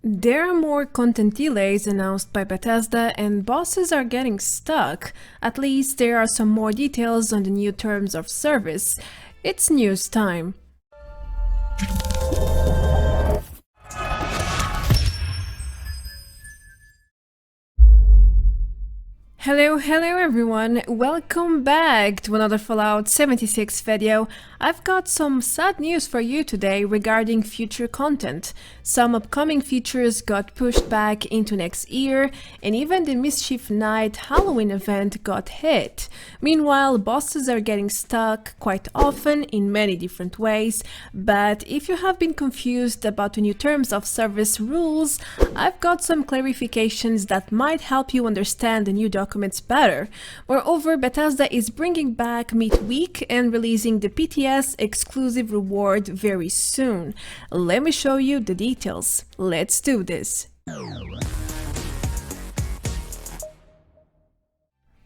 There are more content delays announced by Bethesda and bosses are getting stuck. At least there are some more details on the new terms of service. It's news time. Hello everyone, welcome back to another Fallout 76 video. I've got some sad news for you today regarding future content. Some upcoming features got pushed back into next year, and even the Mischief Night Halloween event got hit. Meanwhile, bosses are getting stuck quite often in many different ways, but if you have been confused about the new terms of service rules, I've got some clarifications that might help you understand the new documents better. Moreover, Bethesda is bringing back midweek and releasing the PTS exclusive reward very soon. Let me show you the details. Let's do this.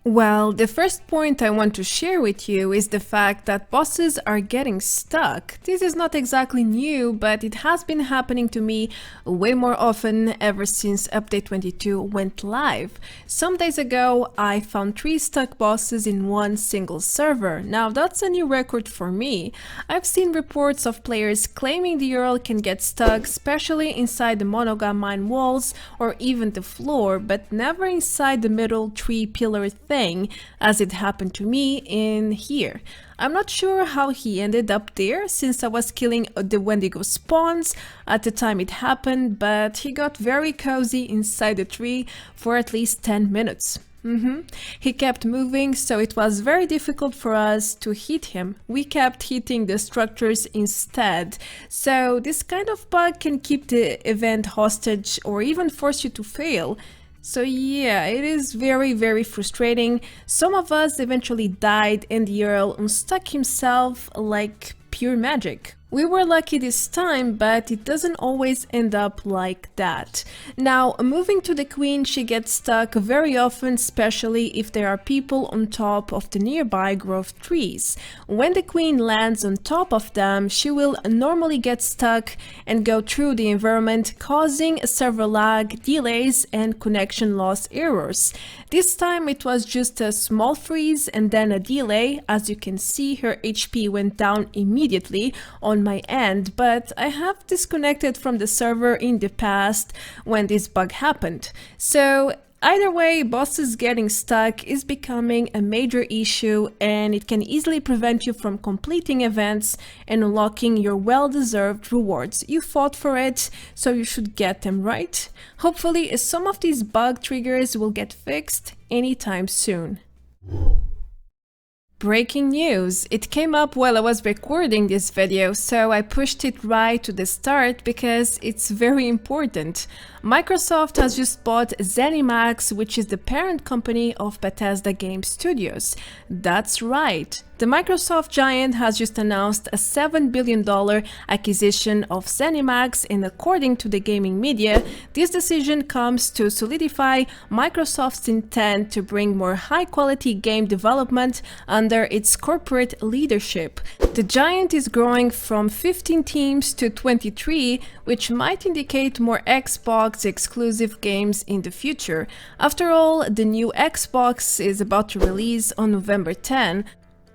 Well, the first point I want to share with you is the fact that bosses are getting stuck. This is not exactly new, but it has been happening to me way more often ever since Update 22 went live. Some days ago, I found 3 stuck bosses in one single server. Now, that's a new record for me. I've seen reports of players claiming the URL can get stuck, especially inside the monogam mine walls or even the floor, but never inside the middle 3-pillar thing, as it happened to me in here. I'm not sure how he ended up there, since I was killing the Wendigo spawns at the time it happened, but he got very cozy inside the tree for at least 10 minutes. He kept moving, so it was very difficult for us to hit him. We kept hitting the structures instead. So this kind of bug can keep the event hostage or even force you to fail. So yeah, it is very frustrating. Some of us eventually died and the Earl unstuck himself like pure magic. We were lucky this time, but it doesn't always end up like that. Now, moving to the Queen, she gets stuck very often, especially if there are people on top of the nearby growth trees. When the Queen lands on top of them, she will normally get stuck and go through the environment, causing server lag, delays, and connection loss errors. This time it was just a small freeze and then a delay. As you can see, her HP went down immediately on my end, but I have disconnected from the server in the past when this bug happened. So either way, bosses getting stuck is becoming a major issue, and it can easily prevent you from completing events and unlocking your well-deserved rewards. You fought for it, so you should get them, right? Hopefully, some of these bug triggers will get fixed anytime soon. Breaking news! It came up while I was recording this video, so I pushed it right to the start because it's very important. Microsoft has just bought ZeniMax, which is the parent company of Bethesda Game Studios. That's right! The Microsoft giant has just announced a $7 billion acquisition of ZeniMax, and according to the gaming media, this decision comes to solidify Microsoft's intent to bring more high-quality game development under its corporate leadership. The giant is growing from 15 teams to 23, which might indicate more Xbox exclusive games in the future. After all, the new Xbox is about to release on November 10.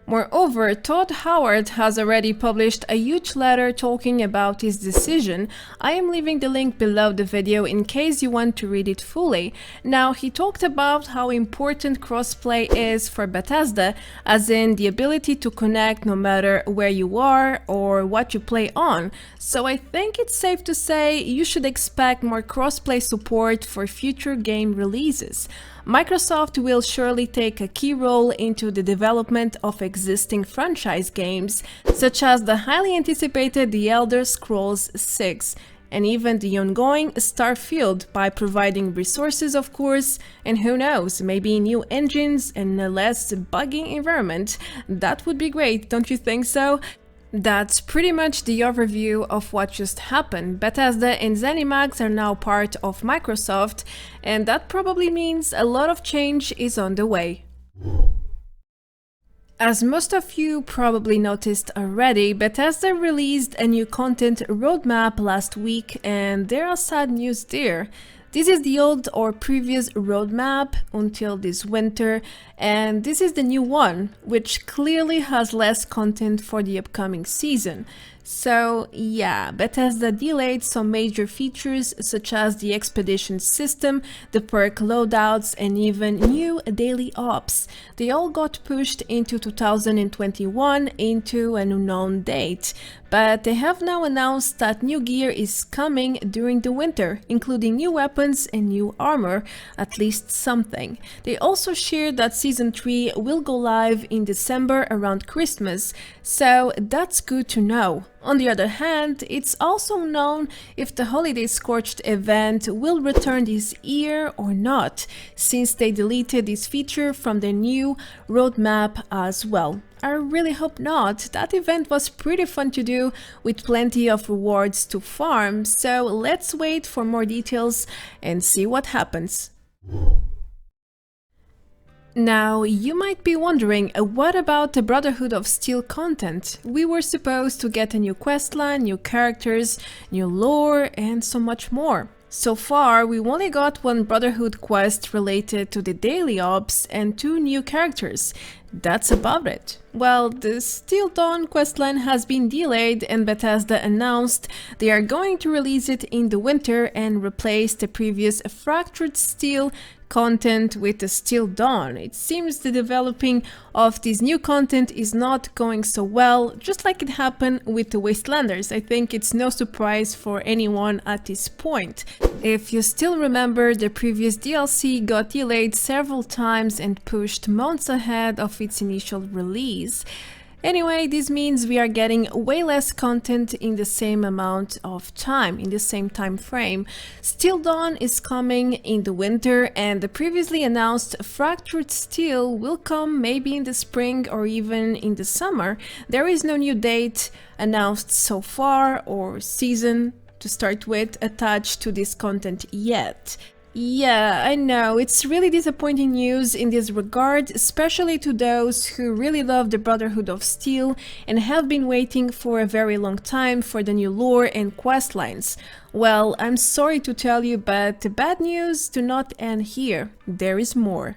Moreover, Todd Howard has already published a huge letter talking about his decision. I am leaving the link below the video in case you want to read it fully. Now, he talked about how important crossplay is for Bethesda, as in the ability to connect no matter where you are or what you play on. So I think it's safe to say you should expect more crossplay support for future game releases. Microsoft will surely take a key role into the development of existing franchise games, such as the highly anticipated The Elder Scrolls 6, and even the ongoing Starfield, by providing resources, of course, and who knows, maybe new engines and a less buggy environment. That would be great, don't you think so? That's pretty much the overview of what just happened. Bethesda and ZeniMax are now part of Microsoft, and that probably means a lot of change is on the way. As most of you probably noticed already, Bethesda released a new content roadmap last week, and there are sad news there. This is the old or previous roadmap until this winter, and this is the new one, which clearly has less content for the upcoming season. So yeah, Bethesda delayed some major features such as the expedition system, the perk loadouts, and even new daily ops. They all got pushed into 2021 into an unknown date. But they have now announced that new gear is coming during the winter, including new weapons and new armor, at least something. They also shared that Season 3 will go live in December around Christmas, so that's good to know. On the other hand, it's also unknown if the Holiday Scorched event will return this year or not, since they deleted this feature from their new roadmap as well. I really hope not. That event was pretty fun to do with plenty of rewards to farm, so let's wait for more details and see what happens. Now, you might be wondering, what about the Brotherhood of Steel content? We were supposed to get a new questline, new characters, new lore, and so much more. So far, we only got one Brotherhood quest related to the daily ops and 2 new characters. That's about it. Well, the Steel Dawn questline has been delayed, and Bethesda announced they are going to release it in the winter and replace the previous Fractured Steel content with the Steel Dawn. It seems the developing of this new content is not going so well, just like it happened with the Wastelanders. I think it's no surprise for anyone at this point. If you still remember, the previous DLC got delayed several times and pushed months ahead of its initial release. Anyway, this means we are getting way less content in the same amount of time, in the same time frame. Steel Dawn is coming in the winter, and the previously announced Fractured Steel will come maybe in the spring or even in the summer. There is no new date announced so far, or season to start with, attached to this content yet. Yeah, I know, it's really disappointing news in this regard, especially to those who really love the Brotherhood of Steel and have been waiting for a very long time for the new lore and questlines. Well, I'm sorry to tell you, but the bad news do not end here. There is more.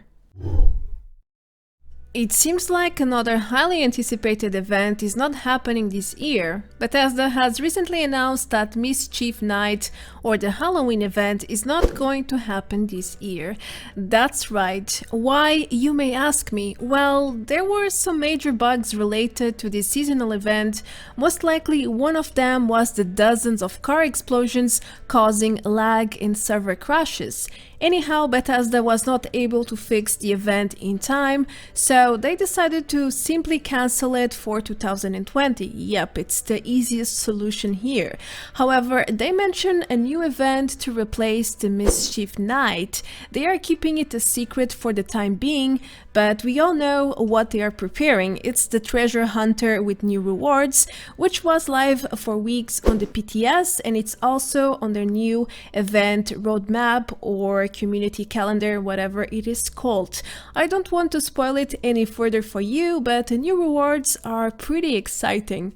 It seems like another highly anticipated event is not happening this year. Bethesda has recently announced that Mischief Night, or the Halloween event, is not going to happen this year. That's right. Why, you may ask me? Well, there were some major bugs related to this seasonal event. Most likely one of them was the dozens of car explosions causing lag and server crashes. Anyhow, Bethesda was not able to fix the event in time, so they decided to simply cancel it for 2020. Yep, it's the easiest solution here. However, they mention a new event to replace the Mischief Night. They are keeping it a secret for the time being, but we all know what they are preparing. It's the Treasure Hunter with new rewards, which was live for weeks on the PTS, and it's also on their new event roadmap or community calendar, whatever it is called. I don't want to spoil it any further for you, but the new rewards are pretty exciting.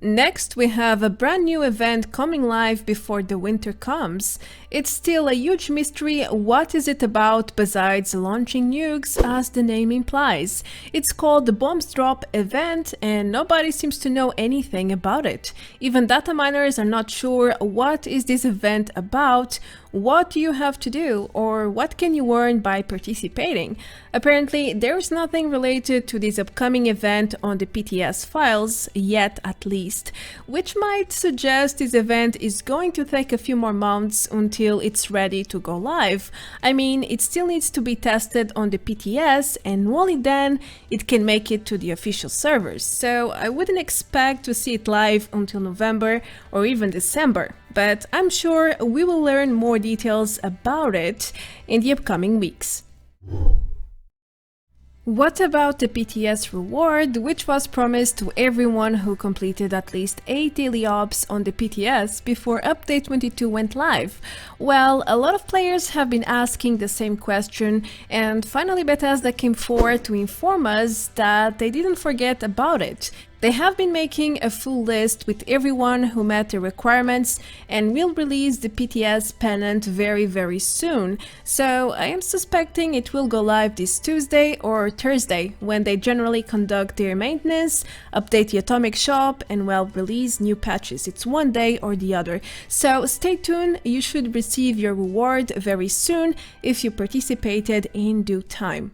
Next, we have a brand new event coming live before the winter comes. It's still a huge mystery. What is it about besides launching nukes, as the name implies? It's called the Bombs Drop event, and nobody seems to know anything about it. Even data miners are not sure what is this event about, what do you have to do, or what can you earn by participating. Apparently, there's nothing related to this upcoming event on the PTS files, yet at least, which might suggest this event is going to take a few more months until it's ready to go live. I mean, it still needs to be tested on the PTS, and only then it can make it to the official servers, so I wouldn't expect to see it live until November or even December, but I'm sure we will learn more details about it in the upcoming weeks. What about the PTS reward, which was promised to everyone who completed at least 8 daily ops on the PTS before Update 22 went live? Well, a lot of players have been asking the same question, and finally Bethesda came forward to inform us that they didn't forget about it. They have been making a full list with everyone who met the requirements and will release the PTS Pennant very soon. So I am suspecting it will go live this Tuesday or Thursday, when they generally conduct their maintenance, update the Atomic Shop, and well, release new patches. It's one day or the other. So stay tuned, you should receive your reward very soon if you participated in due time.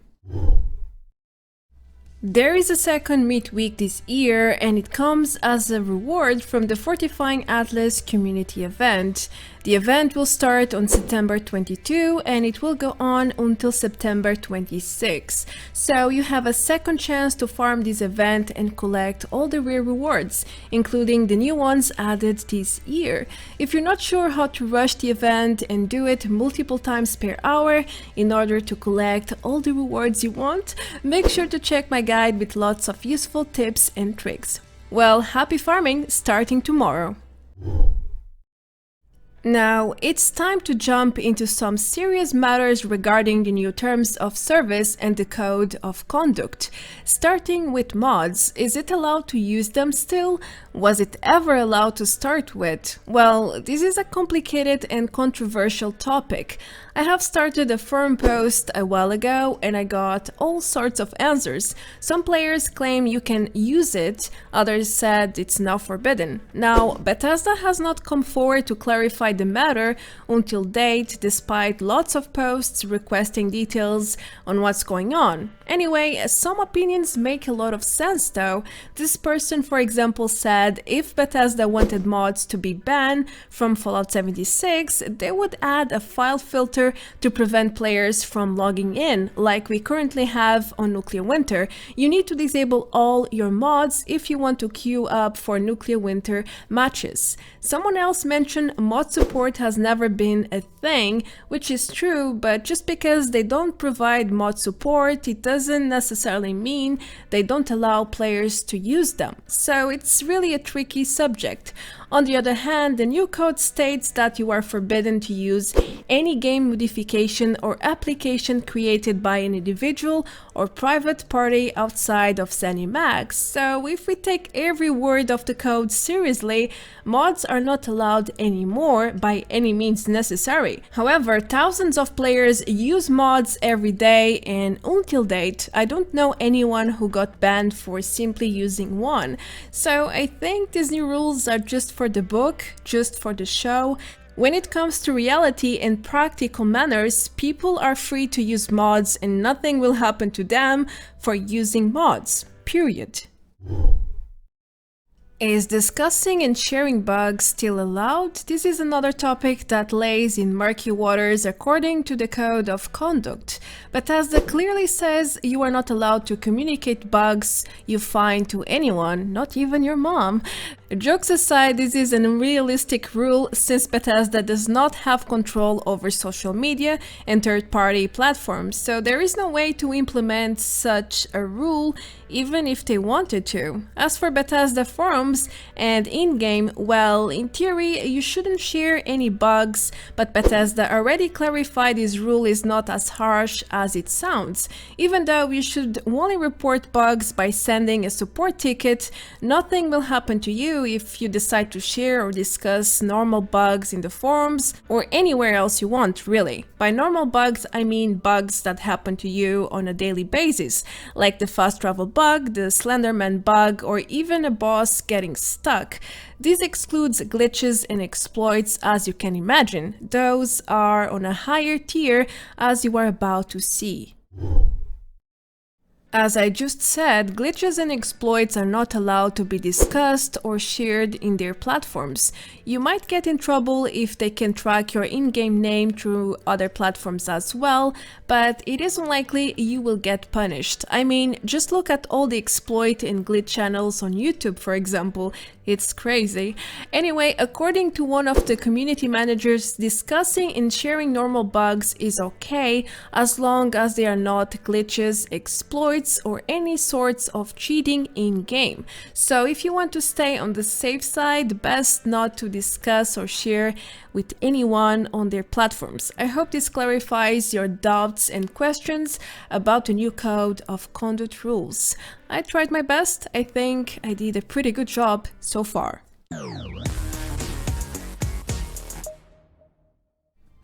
There is a second midweek this year, and it comes as a reward from the Fortifying Atlas community event. The event will start on September 22 and it will go on until September 26. So you have a second chance to farm this event and collect all the rare rewards, including the new ones added this year. If you're not sure how to rush the event and do it multiple times per hour in order to collect all the rewards you want, make sure to check my guide with lots of useful tips and tricks. Well, happy farming starting tomorrow! Now, it's time to jump into some serious matters regarding the new terms of service and the code of conduct. Starting with mods, is it allowed to use them still? Was it ever allowed to start with? Well, this is a complicated and controversial topic. I have started a forum post a while ago and I got all sorts of answers. Some players claim you can use it, others said it's now forbidden. Now, Bethesda has not come forward to clarify the matter until date, despite lots of posts requesting details on what's going on. Anyway, some opinions make a lot of sense though. This person, for example, said if Bethesda wanted mods to be banned from Fallout 76, they would add a file filter to prevent players from logging in, like we currently have on Nuclear Winter. You need to disable all your mods if you want to queue up for Nuclear Winter matches. Someone else mentioned mod support has never been a thing, which is true, but just because they don't provide mod support, it doesn't necessarily mean they don't allow players to use them. So it's really a tricky subject. On the other hand, the new code states that you are forbidden to use any game modification or application created by an individual or private party outside of ZeniMax. So if we take every word of the code seriously, mods are not allowed anymore by any means necessary. However, thousands of players use mods every day, and until date, I don't know anyone who got banned for simply using one. So I think these new rules are just for the book, just for the show. When it comes to reality and practical manners, people are free to use mods and nothing will happen to them for using mods, period. Is discussing and sharing bugs still allowed? This is another topic that lays in murky waters according to the code of conduct. Bethesda clearly says you are not allowed to communicate bugs you find to anyone, not even your mom. Jokes aside, this is an unrealistic rule since Bethesda does not have control over social media and third-party platforms, so there is no way to implement such a rule even if they wanted to. As for Bethesda forums and in-game, well, in theory you shouldn't share any bugs, but Bethesda already clarified this rule is not as harsh as it sounds. Even though you should only report bugs by sending a support ticket, nothing will happen to you if you decide to share or discuss normal bugs in the forums or anywhere else you want, really. By normal bugs, I mean bugs that happen to you on a daily basis, like the fast travel bug, the Slenderman bug, or even a boss getting stuck. This excludes glitches and exploits, as you can imagine. Those are on a higher tier, as you are about to see. As I just said, glitches and exploits are not allowed to be discussed or shared in their platforms. You might get in trouble if they can track your in-game name through other platforms as well, but it is unlikely you will get punished. I mean, just look at all the exploit and glitch channels on YouTube, for example. It's crazy. Anyway, according to one of the community managers, discussing and sharing normal bugs is okay as long as they are not glitches, exploits, or any sorts of cheating in-game. So if you want to stay on the safe side, best not to discuss or share with anyone on their platforms. I hope this clarifies your doubts and questions about the new code of conduct rules. I tried my best. I think I did a pretty good job so far.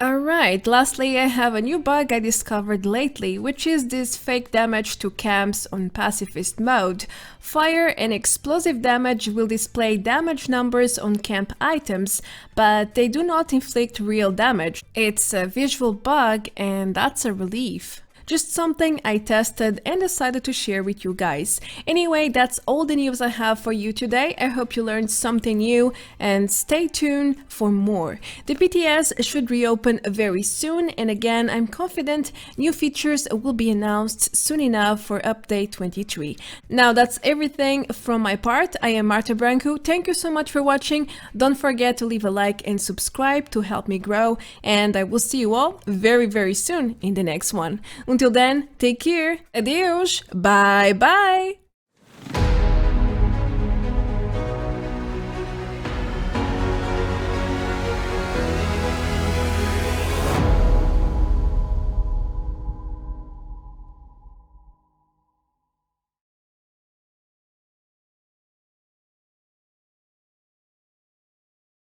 Alright, lastly I have a new bug I discovered lately, which is this fake damage to camps on pacifist mode. Fire and explosive damage will display damage numbers on camp items, but they do not inflict real damage. It's a visual bug and that's a relief. Just something I tested and decided to share with you guys. Anyway, that's all the news I have for you today. I hope you learned something new and stay tuned for more. The PTS should reopen very soon, and again, I'm confident new features will be announced soon enough for update 23. Now that's everything from my part. I am Marta Branco. Thank you so much for watching. Don't forget to leave a like and subscribe to help me grow, and I will see you all very soon in the next one. Until then, take care, adeus, bye bye!